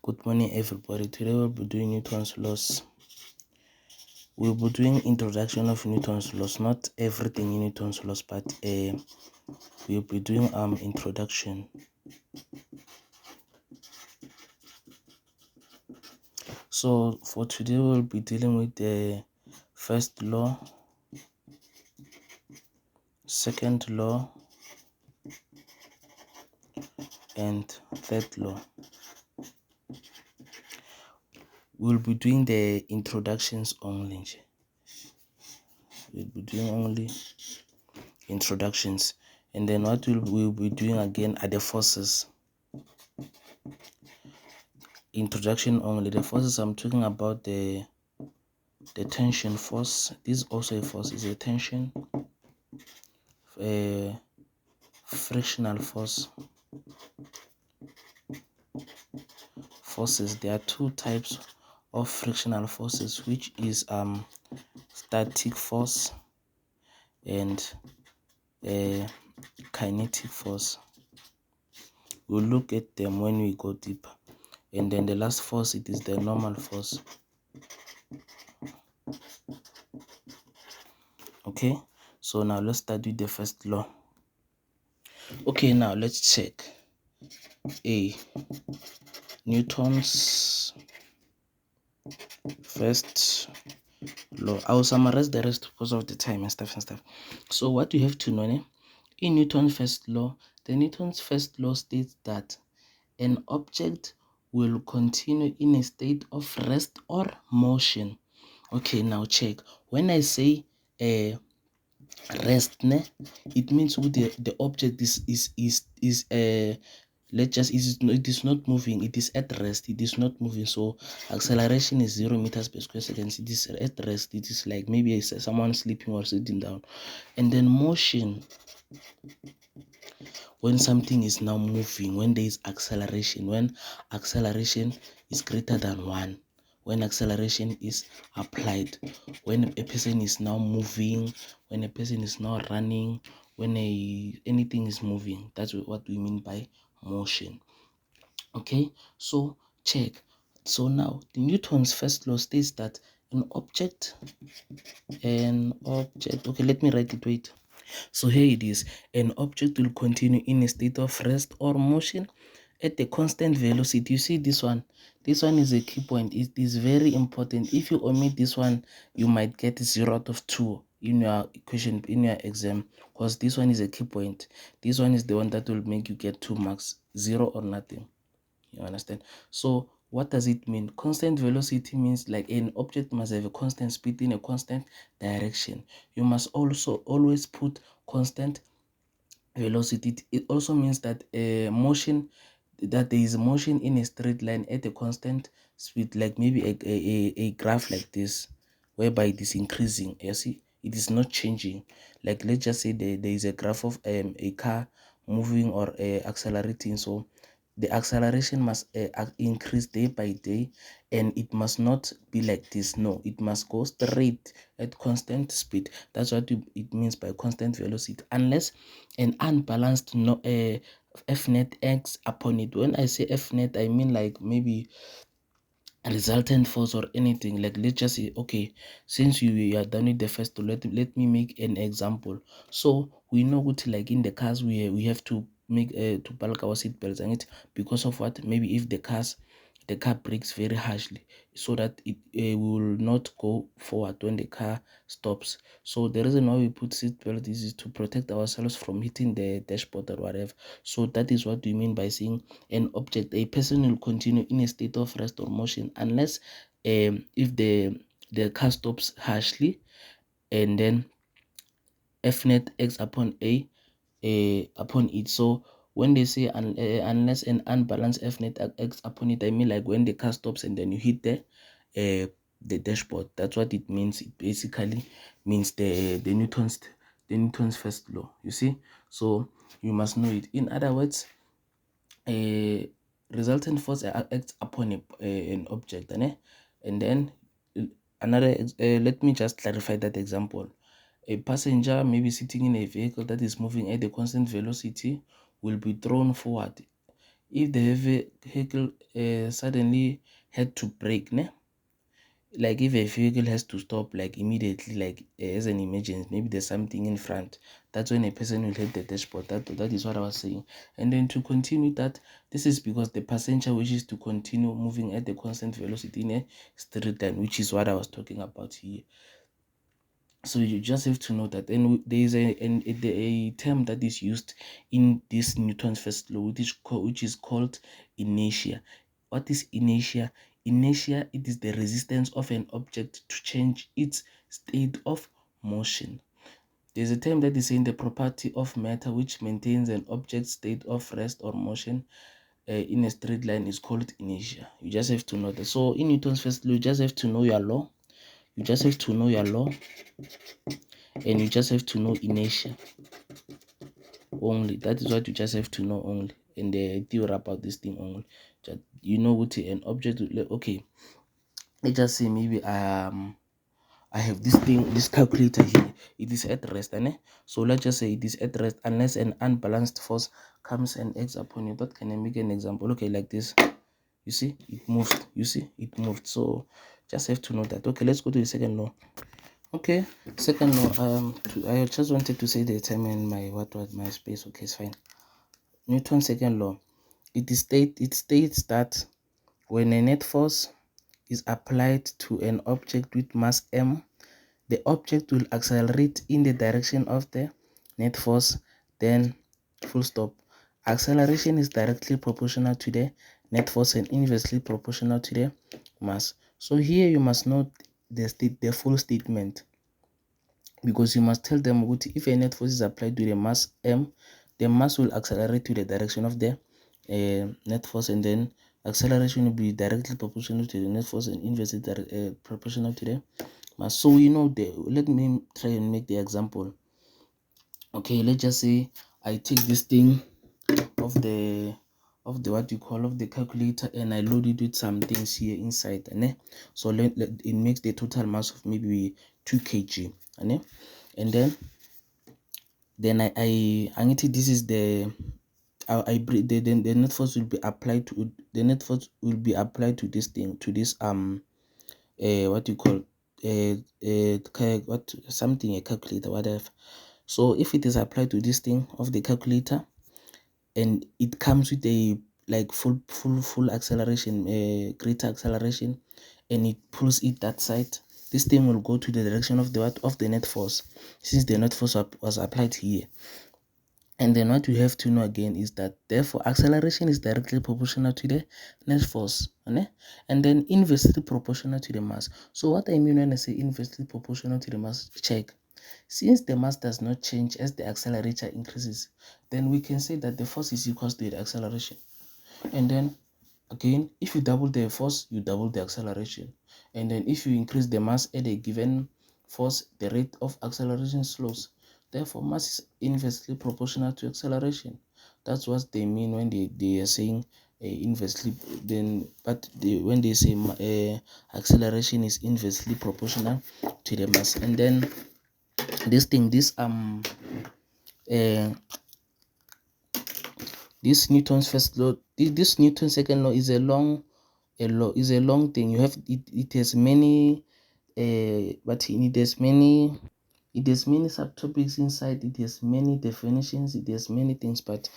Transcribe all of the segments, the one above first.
Good morning, everybody. Today we'll be doing Newton's laws. We'll be doing introduction of Newton's laws, not everything in Newton's laws, but we'll be doing introduction. So for today we'll be dealing with the first law, second law, and third law. We'll be doing the introductions only. We'll be doing only introductions, and then what we'll be doing again are the forces. Introduction only. The forces I'm talking about, the tension force. This is also a force, is a tension, frictional force. Forces, there are two types of frictional forces, which is static force and kinetic force. We'll look at them when we go deeper. And then the last force, it is the normal force. Okay, so now let's start with the first law. Okay, now let's check Newton's first law. I will summarize the rest because of the time and stuff. So what you have to know, in Newton's first law, the Newton's first law states that an object will continue in a state of rest or motion. Okay, now check. When I say rest, it means the object is it is not moving, it is at rest, it is not moving. So acceleration is 0 meters per square seconds, it is at rest, it is like maybe someone sleeping or sitting down. And then motion, when something is now moving, when there is acceleration, when acceleration is greater than 1, when acceleration is applied, when a person is now moving, when a person is now running, when anything is moving. That's what we mean by motion. Okay, so check. So now the Newton's first law states that an object, okay, let me write it, wait. So here it is. An object will continue in a state of rest or motion at a constant velocity. You see this one? This one is a key point. It is very important. If you omit this one, you might get 0 out of 2 in your equation, in your exam, because this one is a key point. This one is the one that will make you get 2 marks, 0 or nothing. You understand? So what does it mean? Constant velocity means like an object must have a constant speed in a constant direction. You must also always put constant velocity. It also means that motion, that there is motion in a straight line at a constant speed, like maybe a graph like this, whereby it is increasing. You see, it is not changing. Like let's just say there is a graph of a car moving or accelerating. So the acceleration must increase day by day, and it must not be like this. No, it must go straight at constant speed. That's what it means by constant velocity, unless an unbalanced f net acts upon it. When I say f net, I mean like maybe a resultant force or anything. Like let's just say, okay, since you are done with the first, let me make an example. So we know what, like in the cars, we have to make to bulk our seat belts, and it because of what, maybe if the car brakes very harshly, so that it will not go forward when the car stops. So the reason why we put seat belt is to protect ourselves from hitting the dashboard or whatever. So that is what we mean by saying an object, a person will continue in a state of rest or motion unless if the car stops harshly, and then f net acts upon upon it. So when they say unless an unbalanced f net acts upon it, I mean like when the car stops and then you hit the dashboard. That's what it means. It basically means the Newton's first law. You see, so you must know it. In other words, a resultant force acts upon an object, and then another let me just clarify that example. A passenger maybe sitting in a vehicle that is moving at a constant velocity will be thrown forward if the vehicle suddenly had to brake, ne? Like if a vehicle has to stop like immediately, like as an emergency, maybe there's something in front, that's when a person will hit the dashboard. That is what I was saying. And then to continue that, this is because the passenger wishes to continue moving at the constant velocity in a straight line, which is what I was talking about here. So you just have to know that. And there is a term that is used in this Newton's first law, which is called inertia. What is inertia? Inertia, it is the resistance of an object to change its state of motion. There's a term that is saying the property of matter which maintains an object's state of rest or motion in a straight line is called inertia. You just have to know that. So in Newton's first law, you just have to know your law. You just have to know your law, and you just have to know inertia only. That is what you just have to know only. And the theory about this thing only. Just, you know what an object, okay, let's just say maybe I have this thing, this calculator here, it is at rest, so let's just say it is at rest unless an unbalanced force comes and acts upon it. That can I make an example? Okay, like this, you see it moved, you see it moved. So just have to know that. Okay, let's go to the second law. Okay, second law, I just wanted to say the term in my my space. Okay, it's fine. Newton's second law, it states that when a net force is applied to an object with mass m, the object will accelerate in the direction of the net force, then full stop. Acceleration is directly proportional to the net force and inversely proportional to the mass. So here you must note the full statement, because you must tell them if a net force is applied to the mass m, the mass will accelerate to the direction of the net force, and then acceleration will be directly proportional to the net force and inversely proportional to the mass. So you know, let me try and make the example. Okay, let's just say I take this thing of the what you call of the calculator, and I load it with some things here inside, so it makes the total mass of maybe 2 kg, and then I this is the the net force will be applied to this thing, to this what you call what something, a calculator, whatever. So if it is applied to this thing of the calculator, and it comes with a like full acceleration, greater acceleration, and it pulls it that side, this thing will go to the direction of the net force, since the net force was applied here. And then what you have to know again is that therefore acceleration is directly proportional to the net force, and then inversely proportional to the mass. So what I mean when I say inversely proportional to the mass, check. Since the mass does not change as the accelerator increases, then we can say that the force is equal to the acceleration. And then again, if you double the force, you double the acceleration. And then if you increase the mass at a given force, the rate of acceleration slows. Therefore, mass is inversely proportional to acceleration. That's what they mean when they are saying inversely. Then, when they say acceleration is inversely proportional to the mass, and then this Newton's first law, this Newton's second law is a long thing. You have it has many but it has many subtopics inside. It has many definitions, it has many things, but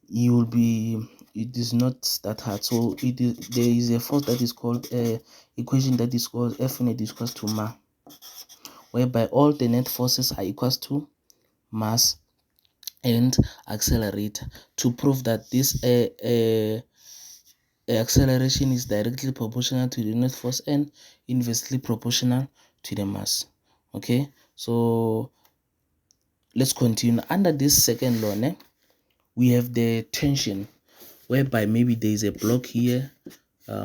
it is not that hard. So there is a force that is called equation that is called F net is equals to ma, whereby all the net forces are equals to mass and accelerator, to prove that this acceleration is directly proportional to the net force and inversely proportional to the mass. Okay, so let's continue. Under this second law, we have the tension, whereby maybe there is a block here, 5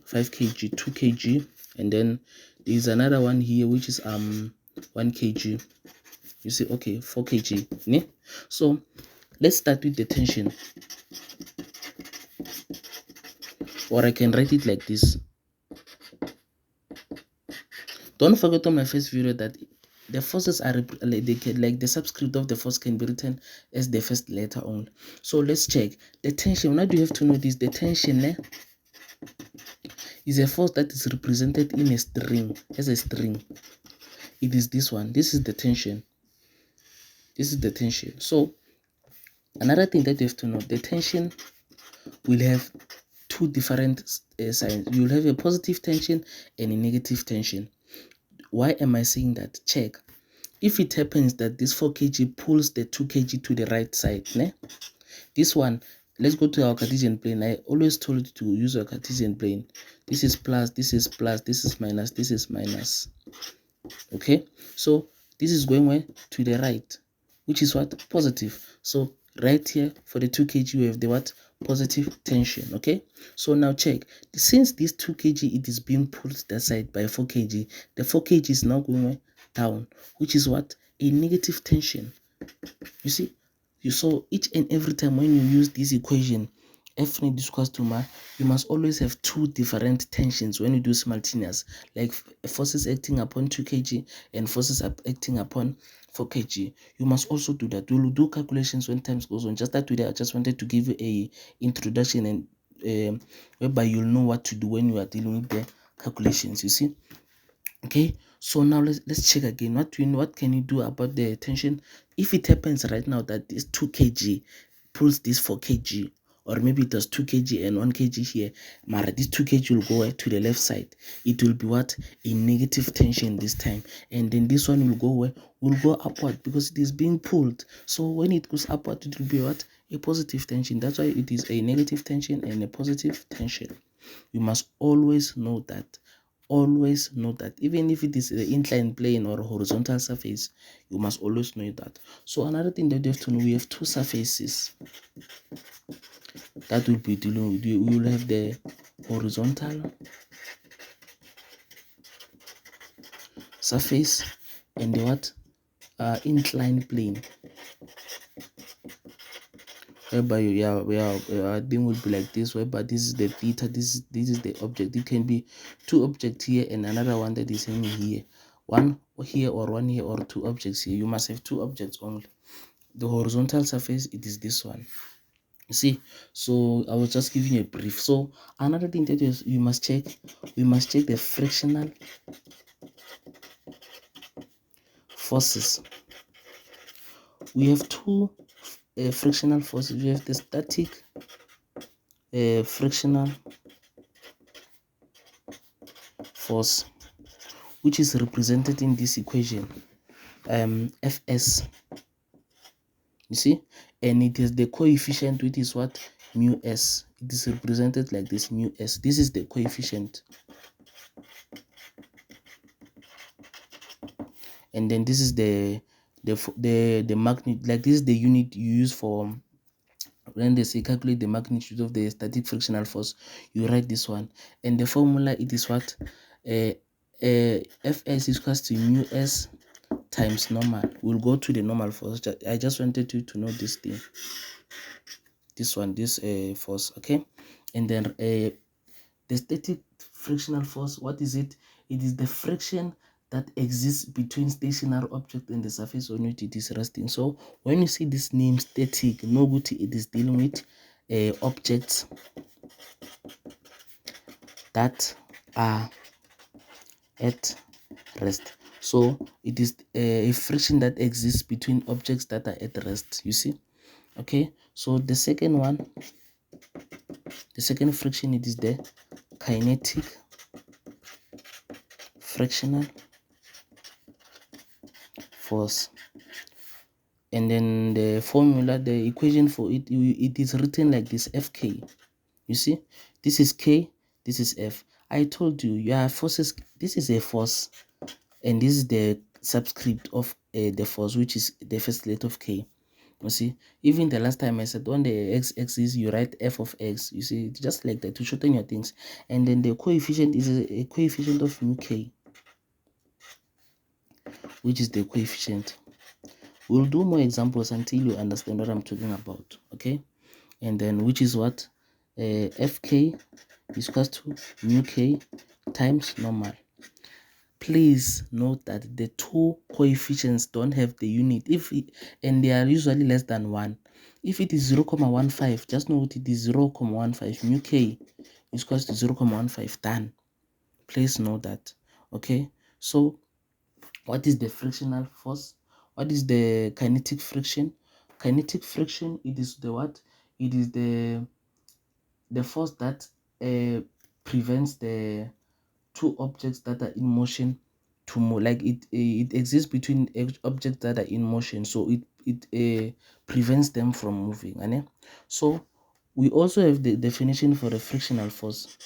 kg, 2 kg, and then there is another one here which is 1 kg. You see, okay, 4 kg. So let's start with the tension, or I can write it like this. Don't forget on my first video that the forces are like the subscript of the force can be written as the first letter only. So let's check the tension. Now you have to know this: the tension is a force that is represented in a string, as a string. It is this one. This is the tension. This is the tension. So another thing that you have to know: the tension will have two different signs. You will have a positive tension and a negative tension. Why am I saying that? Check. If it happens that this 4 kg pulls the 2 kg to the right side, ne? This one, let's go to our Cartesian plane. I always told you to use your Cartesian plane. This is plus, this is plus, this is minus, this is minus. Okay, so this is going where? To the right, which is what? Positive. So right here for the 2 kg we have the what? Positive tension. Okay, so now check, since this 2 kg it is being pulled that side by 4 kg, the 4 kg is now going where? Down, which is what? A negative tension. You see, you saw each and every time when you use this equation F net equals to ma, you must always have two different tensions when you do simultaneous, like forces acting upon 2 kg and forces acting upon 4 kg. You must also do that. We will do calculations when time goes on. Just that today I just wanted to give you a introduction and whereby you'll know what to do when you are dealing with the calculations. You see. Okay, so now let's check again. What can you do about the tension if it happens right now that this 2 kg pulls this 4 kg, or maybe it does 2 kg and 1 kg here, but this 2 kg will go to the left side. It will be what? A negative tension this time, and then this one will go where? Will go upward because it is being pulled. So when it goes upward, it will be what? A positive tension. That's why it is a negative tension and a positive tension. You must always know that. Always know that. Even if it is an inclined plane or a horizontal surface, you must always know that. So another thing that you have to know, we have two surfaces that will be dealing with you. We will have the horizontal surface and the what? Inclined plane. Whereby your thing will be like this, whereby this is the theta, this is the object. It can be two objects here and another one that is hanging here, one here or one here, or two objects here. You must have two objects only. The horizontal surface, it is this one. You see, so I was just giving you a brief. So another thing that you must check, we must check the frictional forces. We have two frictional forces. We have the static frictional force, which is represented in this equation, Fs. You see, and it is the coefficient, which is what? Mu s. It is represented like this, mu s. This is the coefficient, and then this is the magnitude. Like this is the unit you use for when they say calculate the magnitude of the static frictional force. You write this one, and the formula, it is what? Fs is equals to mu s times normal. We'll go to the normal force. I just wanted you to know this thing, this one, this force. Okay, and then the static frictional force, what is it? It is the friction that exists between stationary object and the surface on which it is resting. So when you see this name static, no good, it is dealing with objects that are at rest. So it is a friction that exists between objects that are at rest. You see. Okay, so the second one, the second friction, it is the kinetic frictional force, and then the formula, the equation for it, it is written like this, Fk. You see, this is K, this is F. I told you, you have forces. This is a force, and this is the subscript of the force, which is the first letter of K. You see, even the last time I said on the x-axis you write f of x. You see, just like that to shorten your things. And then the coefficient is a coefficient of mu k, which is the coefficient. We'll do more examples until you understand what I'm talking about. Okay, and then which is what? Fk is equals to mu k times normal. please note that the two coefficients don't have the unit and they are usually less than 1. If it is 0.15, just know it is 0.15 mu k is equals to 0.15 done. Please know that. Okay, so what is the frictional force? What is the kinetic friction? Kinetic friction, it is the what? It is the force that prevents the two objects that are in motion to move. Like it exists between objects that are in motion, so it prevents them from moving. So we also have the definition for the frictional force.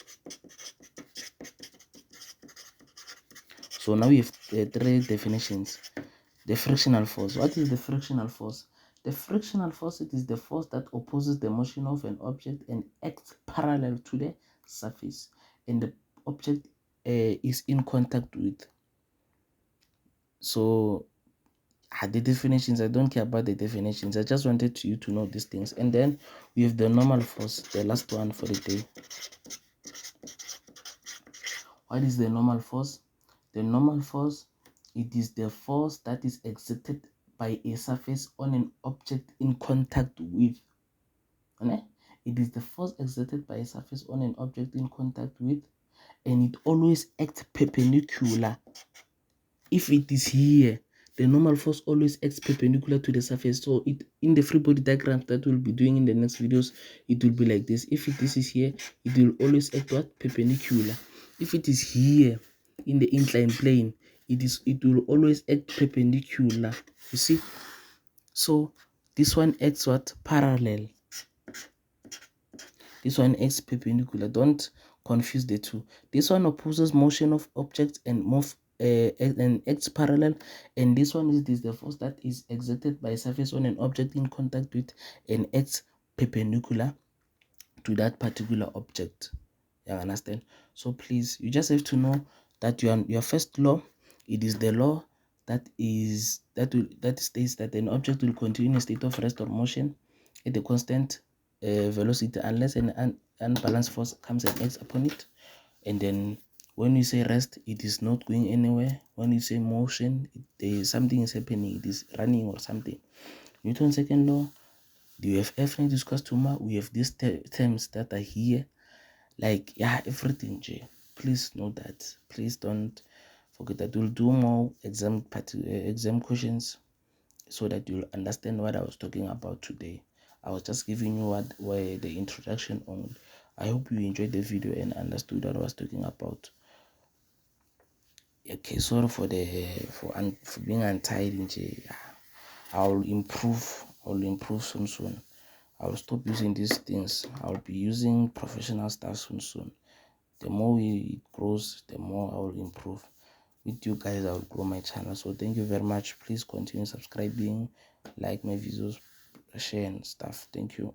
So now we have 3 definitions. The frictional force. What is the frictional force? The frictional force, it is the force that opposes the motion of an object and acts parallel to the surface, and the object is in contact with. So the definitions, I don't care about the definitions, I just wanted you to know these things. And then we have the normal force, the last one for the day. What is the normal force? The normal force, it is the force that is exerted by a surface on an object in contact with. It is the force exerted by a surface on an object in contact with, and it always acts perpendicular. If it is here, the normal force always acts perpendicular to the surface. So it in the free body diagram that we'll be doing in the next videos, it will be like this. If this is here, it will always act what? Perpendicular. If it is here in the inclined plane, it will always act perpendicular. You see? So this one acts what? Parallel. This one acts perpendicular. Don't confuse the two. This one opposes motion of objects and acts parallel, and this one is the force that is exerted by a surface on an object in contact with and acts perpendicular to that particular object. You understand? So please, you just have to know that your first law, it is the law that states that an object will continue in a state of rest or motion at a constant velocity unless an unbalanced force comes and acts upon it. And then when you say rest, it is not going anywhere. When you say motion, something is happening, it is running or something. Newton's second law, the UFF discuss tomorrow, we have these terms that are here, like everything. Please know that. Please don't forget that. We'll do more exam questions so that you'll understand what I was talking about today. I was just giving you what were the introduction on. I hope you enjoyed the video and understood what I was talking about. Okay, sorry for being untidy. I'll improve soon. I'll stop using these things. I'll be using professional stuff soon. The more it grows, the more I will improve. With you guys, I'll grow my channel. So thank you very much. Please continue subscribing, like my videos, share and stuff. Thank you.